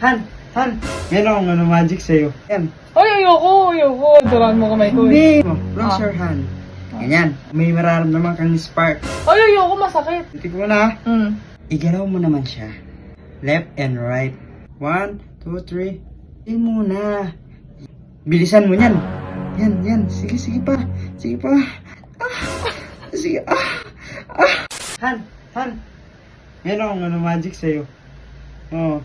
Han, Han, meron akong magic sa'yo. Yan. Ay, ayoko. Turuan mo kamay ko. Hindi. Close your hand. Ganyan. May mararamdaman kang spark. Ay, ayoko, masakit. Titik mo na. Mm. Igalaw mo naman siya. Left and right. 1, 2, 3. Hindi muna. Bilisan mo yan. Yan. Sige pa. Sige. Han. Meron akong magic sa'yo. Oh.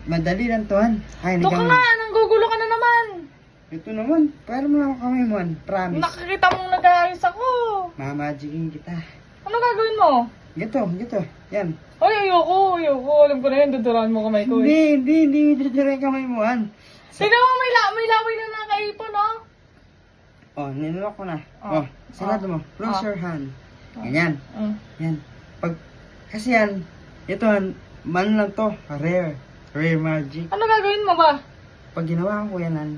Madali lang to, Han. Ay, Ito ka nga, nanggugulo ka na naman. Ito naman. Para mo lang ako kamay mo, Han. Promise. Nakikita mong nag-aayos ako. Mamagicin kita. Ano gagawin mo? Gito. Yan. Ay, ayoko. Alam ko na yun, tuturuan mo kamay ko. Hindi. Dito kamay mo, Han. Tingnan mo, may laway na nakaipon, oh. Oh, ninulok ko na. Oh. Sarado mo. Close your hand. Ganyan. Yan. Kasi yan, ito, man lang to. Rare magic. Ano gagawin mo ba? Pag ginawa ko yan, Han,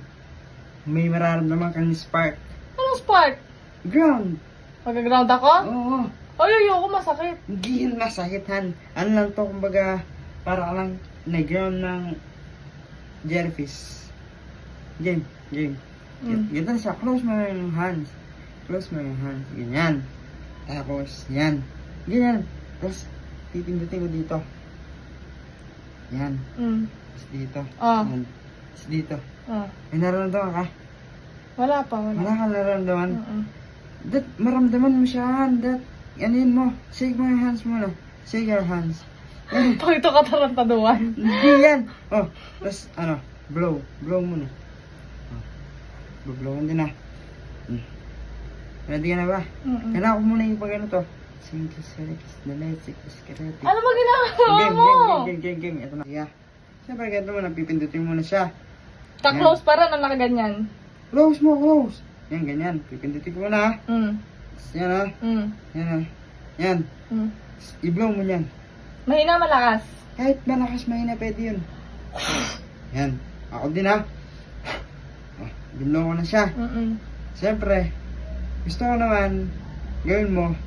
may mararamdaman kang spark. Anong spark? Ground. Pag-ground ako? Oo. Ay, ayoko, masakit. Hindi yan masakit, Han. Ano lang to, kumbaga, para ka lang na-ground ng jellyfish. Game. Ganyan siya. Close mo yung hands. Ganyan. Tapos, yan. Ganyan. Tapos, pipindutin ko dito. Yan. Tapos dito. Yan. Tapos dito. May nararamdaman ka? Wala pa. Wala kang nararamdaman? Dat, maramdaman mo siya, Han. Dat, yanin mo. Shake mo yung hands mo na. Shake your hands. Pakito ka tarantaduan. Hindi yan. Oh, tapos, blow. Blow mo na. Bublowan din na. Ready ka na ba? Kailangan ko muna yung pag to. Ano ba ginagawa mo? Game. Ito na. Yeah. Siyempre, ganito mo, napipindutin mo na siya. Ka-close pa rin ang nakaganyan. Close. Yan, ganyan. Pipindutin ko muna. Yan ha. Yan. I-blow mo yan. Mahina, malakas. Kahit malakas, mahina, pwede yun. Yan. Ako din ha. Binlo ko na siya. Siyempre, gusto ko naman, gawin mo,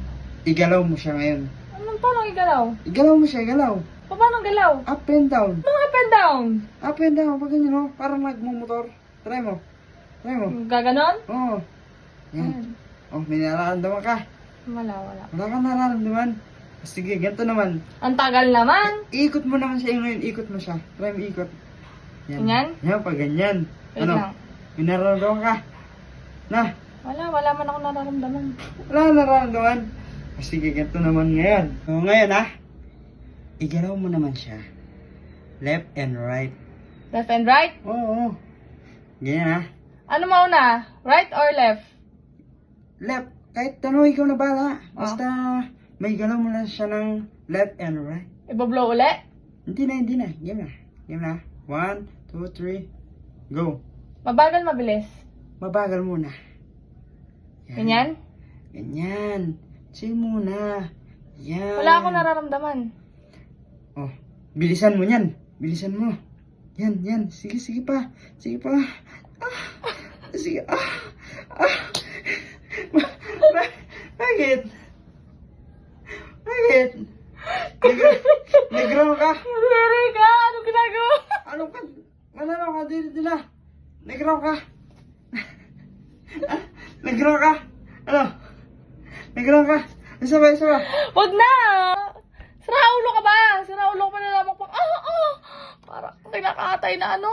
igalaw mo siya ngayon. Paano igalaw? Igalaw mo siya, igalaw. Paano galaw? Up and down. Mga up and down? Up and down, pag ganyan o, parang nagmumotor. Try mo. Gaganon? Oo. Yan. Oh, may nararamdaman ka. Wala. Wala kang nararamdaman. Sige, ganito naman. Ang tagal naman. Ikot mo naman siya ngayon, ikot mo siya. Try mo ikot. Ganyan? Yan, pag ganyan. Wait lang. May nararamdaman ka. Na. Wala man ako nararamdaman. Wala kang nararamdaman. Sige, ganito naman ngayon. So, ngayon igalaw mo naman siya. Left and right. Left and right? Oo. Ganyan Ano mauna? Right or left? Left. Kahit ikaw na bala. Basta may galaw mo na siya ng left and right. Ibablow uli? Hindi na. Game na. 1, 2, 3. Go. Mabagal, mabilis? Mabagal muna. Ganyan? Chill muna. Yan. Wala akong nararamdaman. Oh, bilisan mo yan. Bilisan mo. Yan. Sige pa. Sige. Bakit? Nag-ground ka? Hindi ka! Anong ginagawa? Manalo ka? Dito na. Nag-ground ka? Nag-ground ka? Nag-ground ka? Isa ba? Huwag na! Sira ulo ka ba? Sira ulo ka pa na lamang pang, parang kinakatay na ano.